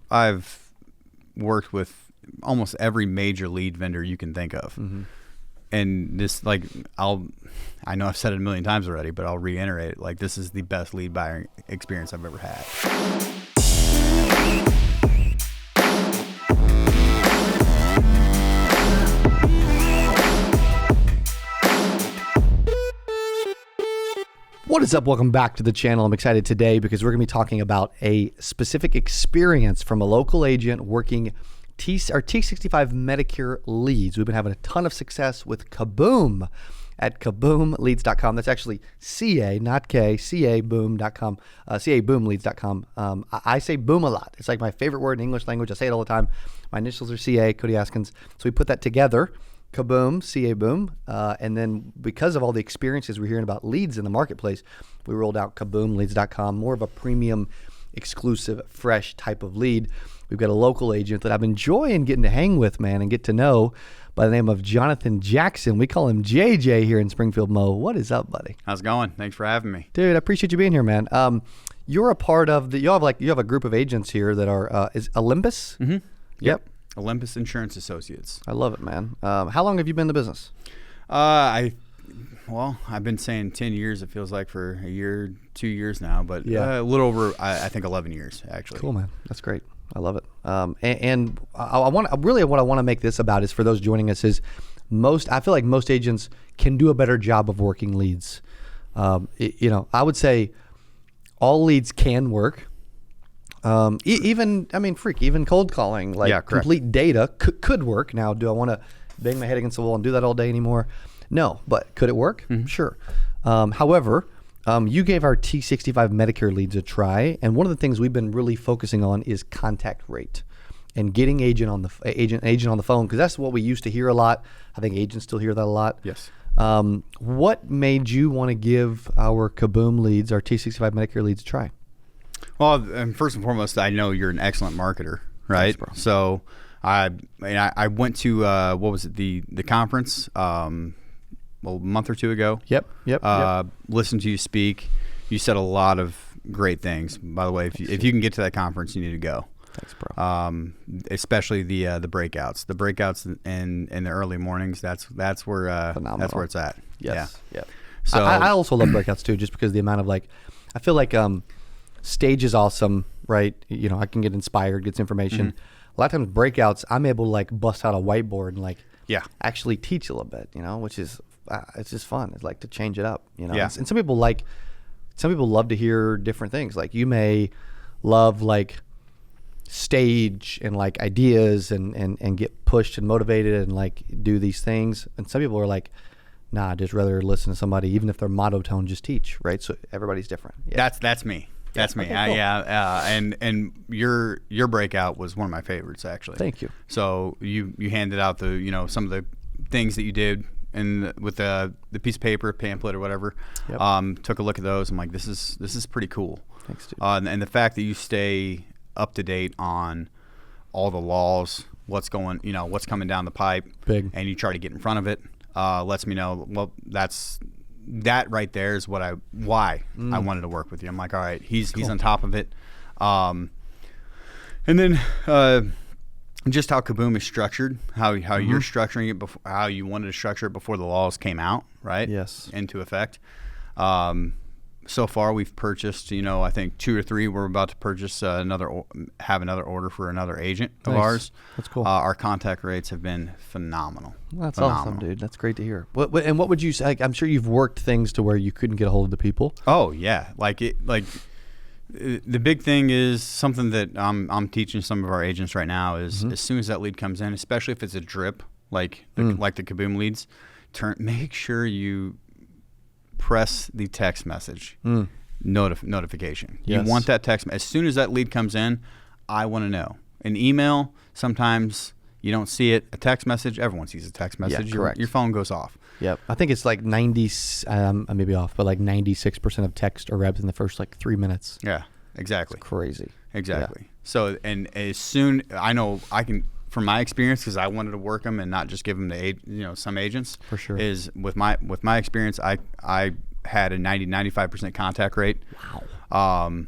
I've worked with almost every major lead vendor you can think of. Mm-hmm. And this, like, I know I've said it a million times already, but I'll reiterate it. Like, this is the best lead buying experience I've ever had. What is up? Welcome back to the channel. I'm excited today because we're going to be talking about a specific experience from a local agent working our T65 Medicare leads. We've been having a ton of success with Kaboom at kaboomleads.com. That's actually CA, not K, caboom.com, caboomleads.com. I say boom a lot. It's like my favorite word in English language. I say it all the time. My initials are CA, Cody Askins. So we put that together. Kaboom, CA Boom, and then because of all the experiences we're hearing about leads in the marketplace, we rolled out kaboomleads.com, more of a premium, exclusive, fresh type of lead. We've got a local agent that I'm enjoying getting to hang with, man, and get to know by the name of Jonathan Jackson. We call him JJ here in Springfield, Mo. What is up, buddy? How's it going? Thanks for having me. Dude, I appreciate you being here, man. You're a part of you have a group of agents here that are, is Olympus? Mm-hmm. Yep. Olympus Insurance Associates. I love it, man. How long have you been in the business? I've been saying 10 years. It feels like for a year, 2 years now, but a little over, I think 11 years actually. Cool, man. That's great. I love it. And I want what I want to make this about is for those joining us is I feel like most agents can do a better job of working leads. I would say all leads can work. Even cold calling, complete data could work. Now, do I want to bang my head against the wall and do that all day anymore? No, but could it work? Mm-hmm. Sure. However, you gave our T65 Medicare leads a try, and one of the things we've been really focusing on is contact rate and getting agent on the phone, because that's what we used to hear a lot. I think agents still hear that a lot. Yes. What made you want to give our Kaboom leads, our T65 Medicare leads, a try? Well, first and foremost, I know you're an excellent marketer, right? Thanks, bro. So I went to the conference a month or two ago. Yep. Listened to you speak. You said a lot of great things. By the way, if you can get to that conference, you need to go. Thanks, bro. Especially the breakouts. The breakouts in the early mornings. That's where it's at. Yes. Yeah. So I also love breakouts too, just because the amount of I feel like stage is awesome, right? I can get inspired, get some information. Mm-hmm. A lot of times breakouts, I'm able to bust out a whiteboard and actually teach a little bit, which is it's just fun. It's to change it up, Yeah. And some people love to hear different things. Like you may love stage and ideas and get pushed and motivated and do these things. And some people are nah, I'd just rather listen to somebody, even if they're monotone, just teach, right? So everybody's different. Yeah. That's me. That's me. Okay, cool. And your breakout was one of my favorites, actually. Thank you. So you handed out the some of the things that you did with the piece of paper, pamphlet or whatever. Yep. Took a look at those. I'm like, this is pretty cool. Thanks, dude. And the fact that you stay up to date on all the laws, what's coming down the pipe, big, and you try to get in front of it, lets me know. Well, that right there is why I wanted to work with you. I'm like, all right, he's on top of it. And then just how Kaboom is structured, how you're structuring it, how you wanted to structure it before the laws came out, right? Yes. Into effect. So far, we've purchased, I think 2 or 3. We're about to purchase another order for another agent of ours. That's cool. Our contact rates have been phenomenal. Well, that's awesome, dude. That's great to hear. What would you say? I'm sure you've worked things to where you couldn't get a hold of the people. Oh yeah, the big thing is something that I'm teaching some of our agents right now is as soon as that lead comes in, especially if it's a drip like the Kaboom leads, make sure you press the text message notification. Yes. You want that text as soon as that lead comes in. I want to know. An email, sometimes you don't see it. A text message, everyone sees a text message. Yeah, correct. Your phone goes off. Yep. I think it's 90. I may be off, but 96% of text are read in the first 3 minutes. Yeah, exactly. It's crazy. Exactly. Yeah. So, and as soon I know I can. From my experience, because I wanted to work them and not just give them to some agents. For sure. Is with my experience, I had a 90-95% contact rate. Wow.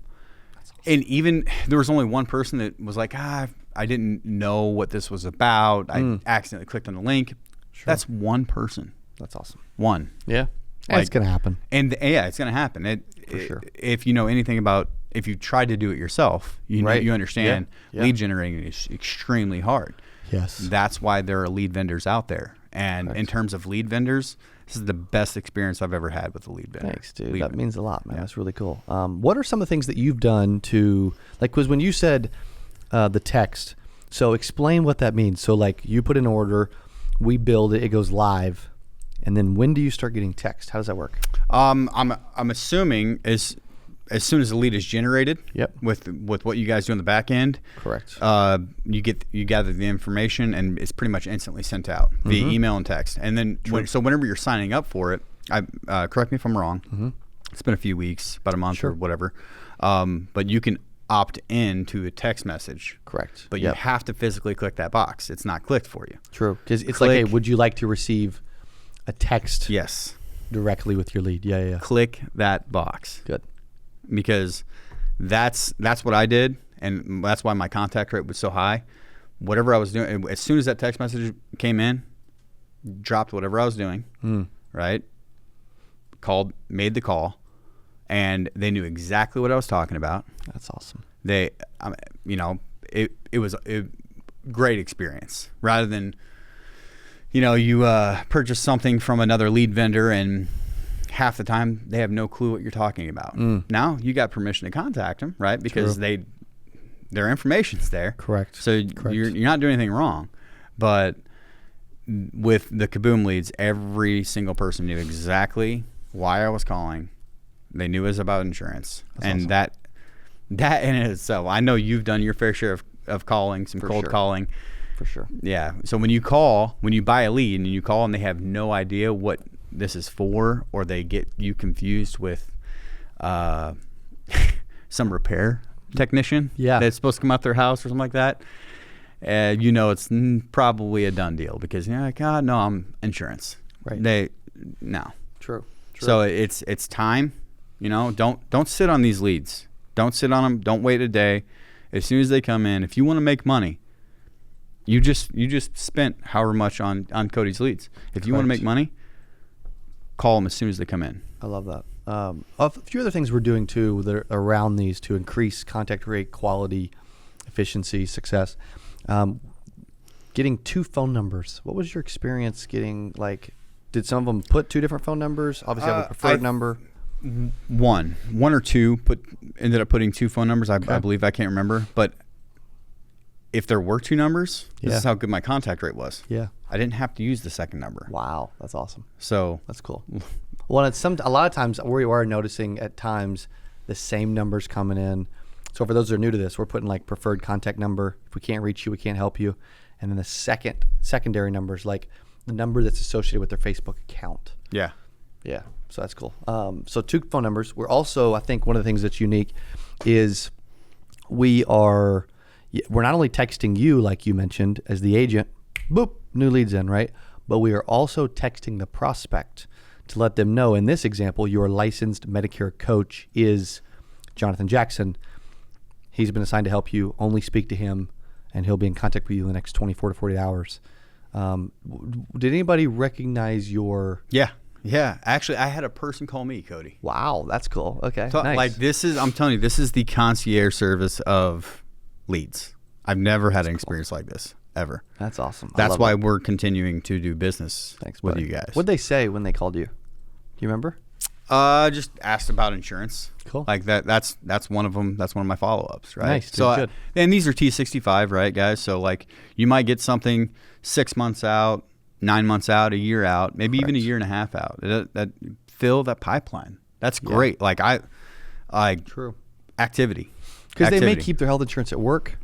And even there was only one person that was like, I didn't know what this was about. I accidentally clicked on the link. Sure. That's one person. That's awesome. One. Yeah. Like, it's going to happen. And yeah, it's going to happen. For sure. If you know anything about, if you tried to do it yourself, you understand lead generating is extremely hard. Yes. That's why there are lead vendors out there. And in terms of lead vendors, this is the best experience I've ever had with a lead vendor. Thanks, dude. That means a lot, man. That's really cool. What are some of the things that you've done to, like, because when you said the text, so explain what that means. So, like, you put an order, we build it, it goes live, and then when do you start getting text? How does that work? I'm assuming as soon as the lead is generated, with what you guys do on the back end, correct. You gather the information and it's pretty much instantly sent out via email and text. And then so whenever you're signing up for it, correct me if I'm wrong. It's been a few weeks, about a month or whatever, but you can opt in to a text message. Correct. But you have to physically click that box. It's not clicked for you. True. Because it's like, hey, would you like to receive a text? Yes. Directly with your lead. Yeah. Click that box. Good. Because that's what I did, and that's why my contact rate was so high. Whatever I was doing, as soon as that text message came in, dropped whatever I was doing, right? Called, made the call, and they knew exactly what I was talking about. That's awesome. They, it was a great experience. Rather than, you purchase something from another lead vendor and half the time they have no clue what you're talking about. Now you got permission to contact them, right? Because their information's there. Correct. So you're not doing anything wrong. But with the Kaboom leads, every single person knew exactly why I was calling. They knew it was about insurance. That's and awesome. that in itself, I know you've done your fair share of calling, some cold calling. For sure. Yeah. So when you buy a lead and you call and they have no idea what this is for, or they get you confused with some repair technician that's supposed to come out their house or something like that, it's probably a done deal, because you're like, no, I'm insurance. Right. True. So it's time. Don't sit on these leads. Don't sit on them. Don't wait a day. As soon as they come in, if you want to make money, you just spent however much on Cody's leads. If you want to make money, call them as soon as they come in. I love that. A few other things we're doing too that are around these to increase contact rate, quality, efficiency, success. Getting 2 phone numbers. What was your experience getting? Like, did some of them put 2 different phone numbers? Obviously, have a preferred number. One or two ended up putting 2 phone numbers. I believe, I can't remember, but if there were 2 numbers, this is how good my contact rate was. Yeah. I didn't have to use the second number. Wow, that's awesome. So that's cool. Well, a lot of times we are noticing at times the same numbers coming in. So for those that are new to this, we're putting like preferred contact number. If we can't reach you, we can't help you. And then the secondary numbers, like the number that's associated with their Facebook account. Yeah. Yeah. So that's cool. So 2 phone numbers. We're also, I think one of the things that's unique is we're not only texting you, like you mentioned, as the agent, boop, new leads in, right? But we are also texting the prospect to let them know. In this example, your licensed Medicare coach is Jonathan Jackson. He's been assigned to help you. Only speak to him, and he'll be in contact with you in the next 24 to 48 hours. Did anybody recognize your... Yeah. Actually, I had a person call me, Cody. Wow, that's cool. Okay, so, nice. I'm telling you, this is the concierge service of leads. I've never had an experience like this, ever. That's awesome. That's why we're continuing to do business with you guys. What'd they say when they called you? Do you remember? Just asked about insurance. Cool. Like that's one of them. That's one of my follow-ups, right? Nice. So good. And these are T65, right, guys? So like you might get something 6 months out, 9 months out, a year out, maybe even a year and a half out. That fill that pipeline. That's great. Like True. Activity. Because they may keep their health insurance at work,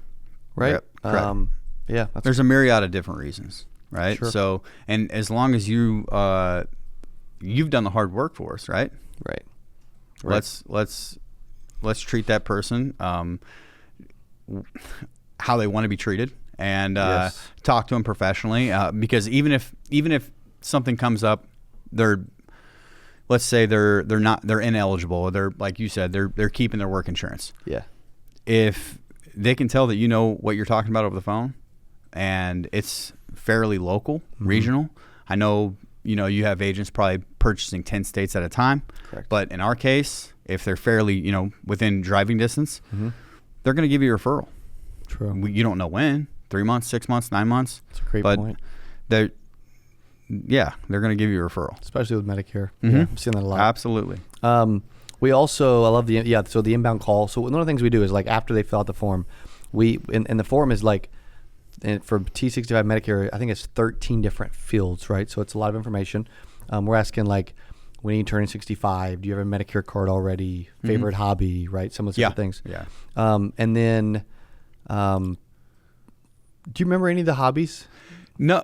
right? Yep. Correct. Yeah. There's a myriad of different reasons, right? Sure. So, and as long as you've done the hard work for us, right? Right. Let's treat that person how they want to be treated, and talk to them professionally. Because even if something comes up, let's say they're ineligible, or they're, like you said, they're keeping their work insurance. Yeah. if they can tell that you know what you're talking about over the phone, and it's fairly local, regional. I know, you have agents probably purchasing 10 states at a time. Correct. But in our case, if they're fairly, within driving distance, they're going to give you a referral. True. You don't know when, 3 months, 6 months, 9 months. That's a great point. They're going to give you a referral. Especially with Medicare. Yeah, I've seen that a lot. Absolutely. We also, I love so the inbound call. So one of the things we do is like after they fill out the form, and the form is like, and for T65 Medicare, I think it's 13 different fields, right? So it's a lot of information. We're asking like, when are you turning 65? Do you have a Medicare card already? Favorite hobby, right? Some of those different things. Yeah. And then, do you remember any of the hobbies? No,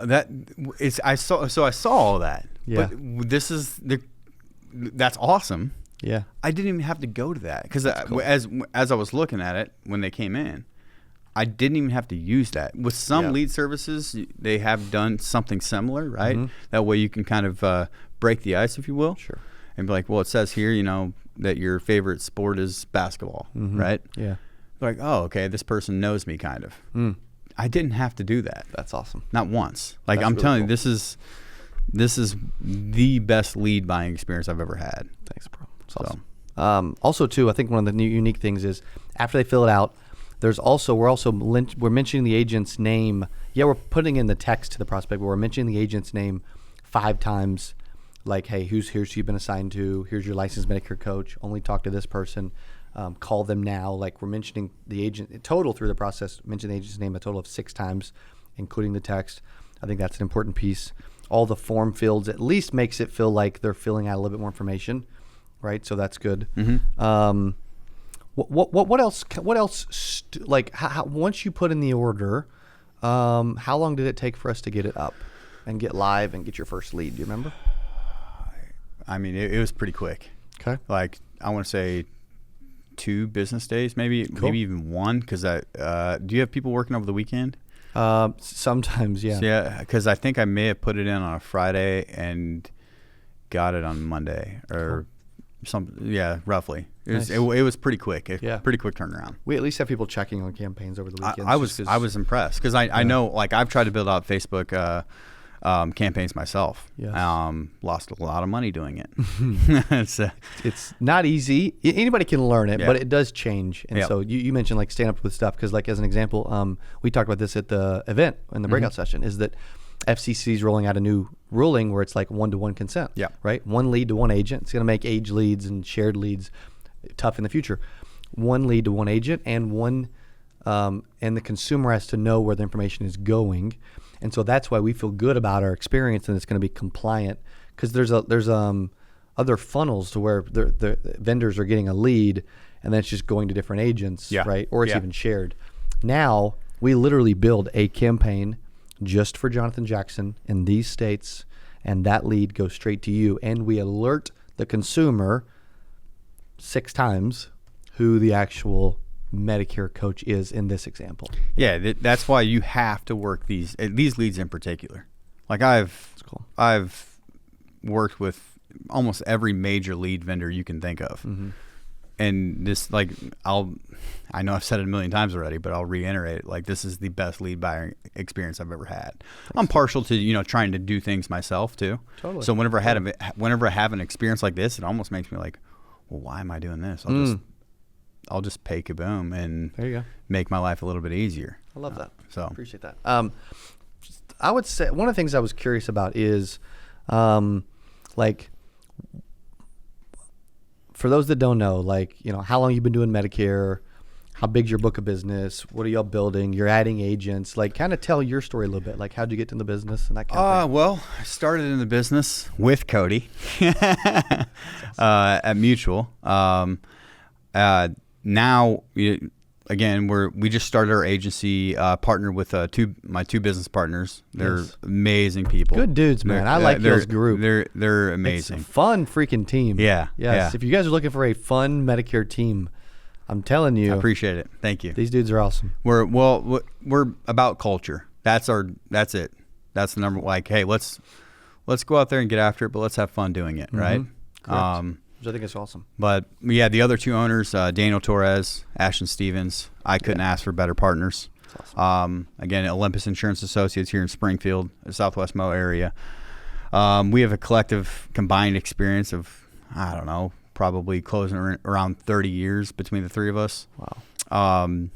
I saw all that. Yeah. But that's awesome. Yeah. I didn't even have to go to that because cool. as I was looking at it when they came in, I didn't even have to use that. With some lead services, they have done something similar, right? That way you can kind of break the ice, if you will. Sure. And be like, well, it says here, that your favorite sport is basketball, right? Yeah. Like, oh, okay, this person knows me kind of. I didn't have to do that. That's awesome. Not once. Like, That's I'm really telling cool. you, this is the best lead buying experience I've ever had. Thanks, bro. It's awesome. Also, too, I think one of the new unique things is after they fill it out, we're mentioning the agent's name. Yeah, we're putting in the text to the prospect, but we're mentioning the agent's name 5 times. Like, hey, here's who you've been assigned to. Here's your licensed Medicare coach. Only talk to this person. Call them now. Like, we're mentioning the agent in total through the process. Mention the agent's name a total of 6 times, including the text. I think that's an important piece. All the form fields at least makes it feel like they're filling out a little bit more information, right? So that's good. What else? Once you put in the order, how long did it take for us to get it up and get live and get your first lead? Do you remember? I mean, it was pretty quick. Okay. Like, I want to say 2 business days, maybe even 1. Because do you have people working over the weekend? Sometimes, yeah. So, yeah, because I think I may have put it in on a Friday and got it on Monday or something. Yeah, roughly. It was pretty quick. Pretty quick turnaround. We at least have people checking on campaigns over the weekends. I was impressed because I know, like, I've tried to build out Facebook campaigns myself. Yes. Lost a lot of money doing it. It's not easy. Anybody can learn it, Yeah. but it does change. And so you mentioned like staying up with stuff because, like, as an example, we talked about this at the event in the breakout session, is that FCC is rolling out a new ruling where it's like 1-to-1 consent. Yeah. Right. 1 lead to 1 agent. It's going to make age leads and shared leads tough in the future. 1 lead to 1 agent and and the consumer has to know where the information is going. And so that's why we feel good about our experience and it's going to be compliant because there's other funnels to where the vendors are getting a lead and then it's just going to different agents, right? Or it's even shared. Now we literally build a campaign just for Jonathan Jackson in these states, and that lead goes straight to you, and we alert the consumer 6 times who the actual Medicare coach is in this example. Yeah, that's why you have to work these leads in particular. Like I've worked with almost every major lead vendor you can think of. And this, like, I know I've said it a million times already, but I'll reiterate it. Like, this is the best lead buyer experience I've ever had. I'm partial to, trying to do things myself too. Totally. So whenever I have an experience like this, it almost makes me like, well, why am I doing this? I'll just pay Kaboom and There you go. make my life a little bit easier. I love that. So appreciate that. I would say one of the things I was curious about is, like, for those that don't know, like, how long you've been doing Medicare, how big's your book of business, what are y'all building, you're adding agents, like, kind of tell your story a little bit, like, how'd you get into the business and that kind of thing? Well, I started in the business with Cody at Mutual. Now, again, we just started our agency, partnered with my 2 business partners. They're amazing people. Good dudes, man. I like y'all's group. They're amazing. It's a fun freaking team. Yeah. Yes. Yeah. If you guys are looking for a fun Medicare team, I'm telling you. I appreciate it. Thank you. These dudes are awesome. We're about culture. That's it. That's the number. Like, hey, let's go out there and get after it, but let's have fun doing it, right? which I think is awesome. But yeah, the other two owners, Daniel Torres, Ashton Stevens, I couldn't ask for better partners. That's awesome. Again, Olympus Insurance Associates here in Springfield, the Southwest Mo area. We have a collective combined experience of, I don't know, probably closing around 30 years between the three of us. Wow.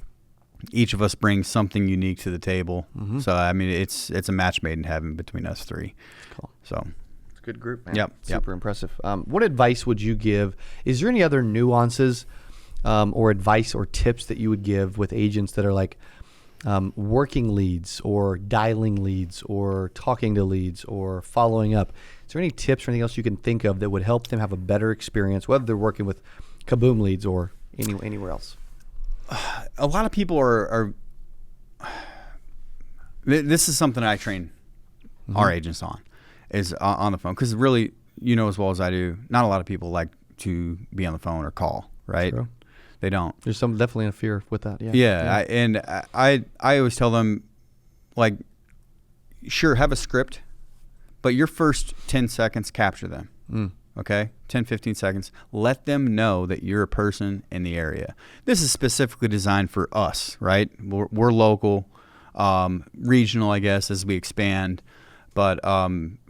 Each of us brings something unique to the table. Mm-hmm. So, I mean, it's a match made in heaven between us three. Cool. So, it's a good group, man. Yep. Super impressive. What advice would you give? Is there any other nuances or advice or tips that you would give with agents that are like working leads or dialing leads or talking to leads or following up? Is there any tips or anything else you can think of that would help them have a better experience, whether they're working with Kaboom leads or anywhere else? A lot of people are this is something I train our agents on, is on the phone, because really, you know as well as I do, not a lot of people like to be on the phone or call, right? True. They don't. There's some definitely a fear with that. Yeah. I always tell them, like, sure, have a script, but your first 10 seconds, capture them. Okay? 10, 15 seconds. Let them know that you're a person in the area. This is specifically designed for us, right? We're local, regional, I guess, as we expand. But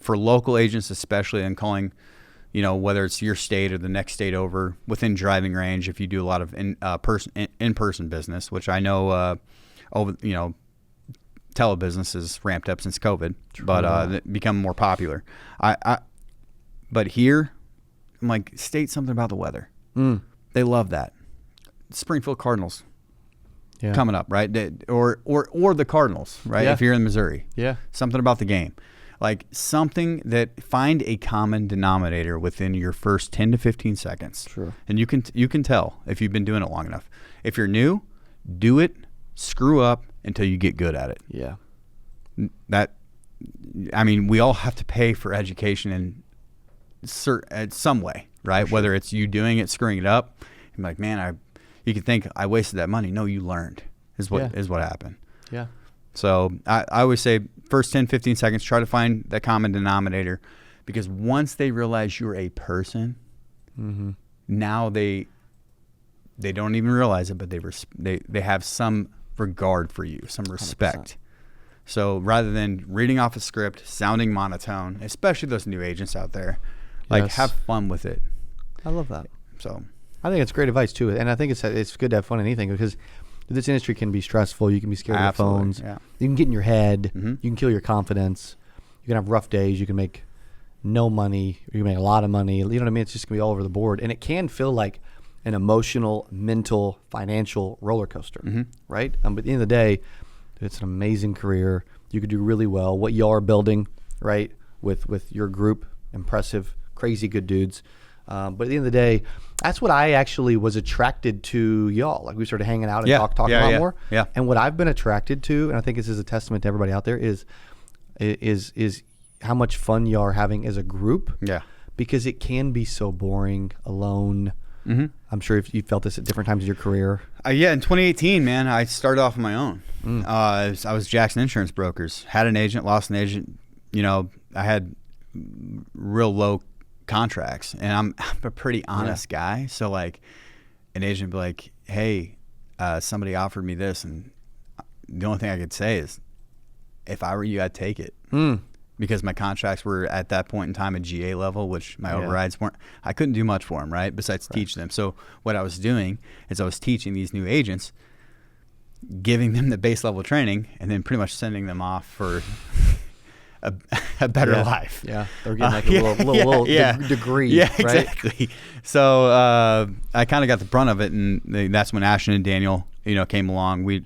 for local agents especially, and calling, you know, whether it's your state or the next state over, within driving range, if you do a lot of in-person business, which I know, telebusiness has ramped up since COVID, but become more popular. But here, I'm like, state something about the weather. They love that. Springfield Cardinals coming up, right? Or the Cardinals, right? Yeah. If you're in Missouri. Yeah. Something about the game. Like something that, find a common denominator within your first 10 to 15 seconds. Sure. And you can tell if you've been doing it long enough. If you're new, do it, screw up until you get good at it. Yeah. We all have to pay for education in some way, right? Sure. Whether it's you doing it, screwing it up, I'm like, man, you could think I wasted that money. No, you learned is what happened. Yeah. So I always say first 10, 15 seconds, try to find that common denominator, because once they realize you're a person, now they don't even realize it, but they have some regard for you, some respect. 100%. So rather than reading off a script, sounding monotone, especially those new agents out there, like, have fun with it. I love that. So I think it's great advice too, and I think it's good to have fun in anything, because this industry can be stressful. You can be scared of the phones. Yeah. You can get in your head. You can kill your confidence. You can have rough days. You can make no money. You can make a lot of money. You know what I mean? It's just going to be all over the board. And it can feel like an emotional, mental, financial roller coaster, right? But at the end of the day, it's an amazing career. You could do really well. What y'all are building, right, with your group, impressive, crazy good dudes. But at the end of the day, that's what I actually was attracted to y'all. Like, we started hanging out and talking a lot more. Yeah. And what I've been attracted to, and I think this is a testament to everybody out there, is how much fun y'all are having as a group. Yeah. Because it can be so boring, alone. I'm sure if you felt this at different times of your career. In 2018, man, I started off on my own. I was Jackson Insurance Brokers. Had an agent, lost an agent. You know, I had real low contracts, and I'm a pretty honest guy. So, like, an agent would be like, hey, somebody offered me this, and the only thing I could say is, if I were you, I'd take it. Because my contracts were at that point in time a GA level, which my overrides weren't. I couldn't do much for them, right? Besides teach them. So what I was doing is I was teaching these new agents, giving them the base level training, and then pretty much sending them off for a better life. Yeah, they're getting like a little degree. Yeah, right? exactly. So I kind of got the brunt of it, and that's when Ashton and Daniel, came along.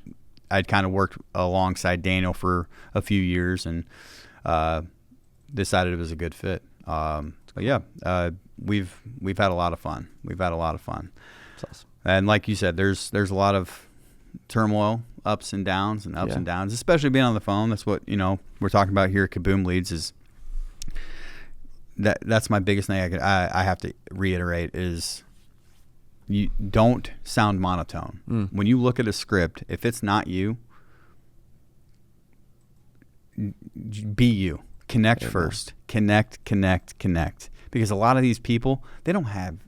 I'd kind of worked alongside Daniel for a few years, and decided it was a good fit. We've had a lot of fun. That's awesome. And like you said, there's a lot of turmoil, ups and downs, especially being on the phone. That's what we're talking about here at Kaboom Leads. Is that's my biggest thing I have to reiterate is, you don't sound monotone. When you look at a script, if it's not you, be you. Connect first. Connect. because a lot of these people, they don't have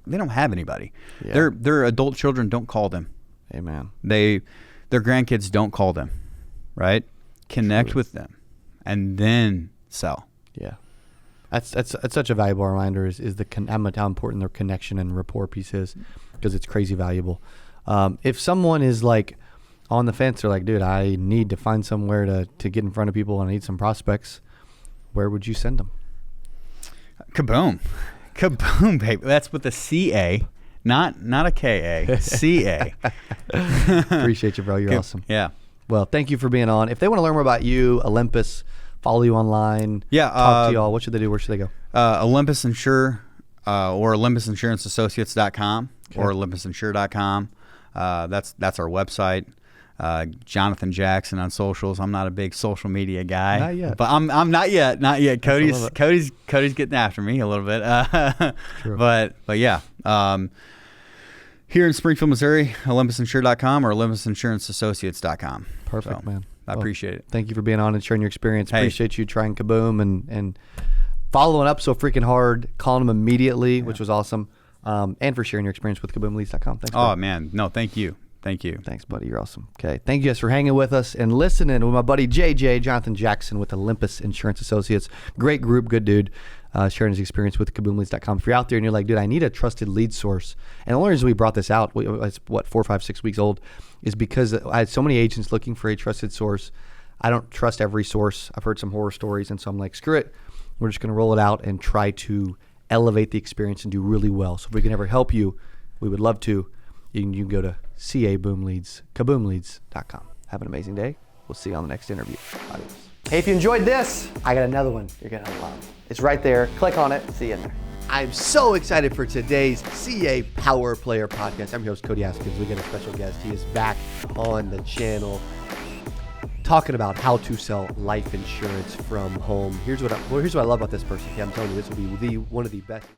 anybody. Yeah. Their adult children don't call them. Amen. Their grandkids don't call them, right? Connect with them and then sell. Yeah. That's such a valuable reminder is how important their connection and rapport piece is, because it's crazy valuable. If someone is like on the fence, they're like, dude, I need to find somewhere to get in front of people and I need some prospects, where would you send them? Kaboom. Kaboom, baby. That's with a C-A, not a K-A, C-A. Appreciate you, bro. You're awesome. Yeah. Well, thank you for being on. If they want to learn more about you, Olympus, follow you online, talk to y'all, what should they do? Where should they go? Olympus Insure or OlympusInsuranceAssociates.com or OlympusInsure.com. That's our website. Jonathan Jackson on socials. I'm not a big social media guy. Not yet. But I'm not yet. Cody's getting after me a little bit. True. But yeah. Here in Springfield, Missouri, OlympusInsure.com or OlympusInsuranceAssociates.com. Perfect, man. I appreciate it. Thank you for being on and sharing your experience. Hey. Appreciate you trying Kaboom and following up so freaking hard, calling them immediately, which was awesome. And for sharing your experience with KaboomLeads.com. Thanks. Oh, man. No, thank you. Thank you. Thanks, buddy. You're awesome. Okay. Thank you guys for hanging with us and listening with my buddy JJ, Jonathan Jackson with Olympus Insurance Associates. Great group, good dude, sharing his experience with KaboomLeads.com. If you're out there and you're like, dude, I need a trusted lead source. And the only reason we brought this out, it's 4, 5, 6 weeks old, is because I had so many agents looking for a trusted source. I don't trust every source. I've heard some horror stories, and so I'm like, screw it. We're just going to roll it out and try to elevate the experience and do really well. So if we can ever help you, we would love to. You can go to KaboomLeads.com. Have an amazing day. We'll see you on the next interview. Adios. Hey, if you enjoyed this, I got another one you're going to love. It's right there. Click on it. See you in there. I'm so excited for today's CA Power Player podcast. I'm your host, Cody Askins. We got a special guest. He is back on the channel talking about how to sell life insurance from home. Here's what I love about this person. Yeah, I'm telling you, this will be one of the best.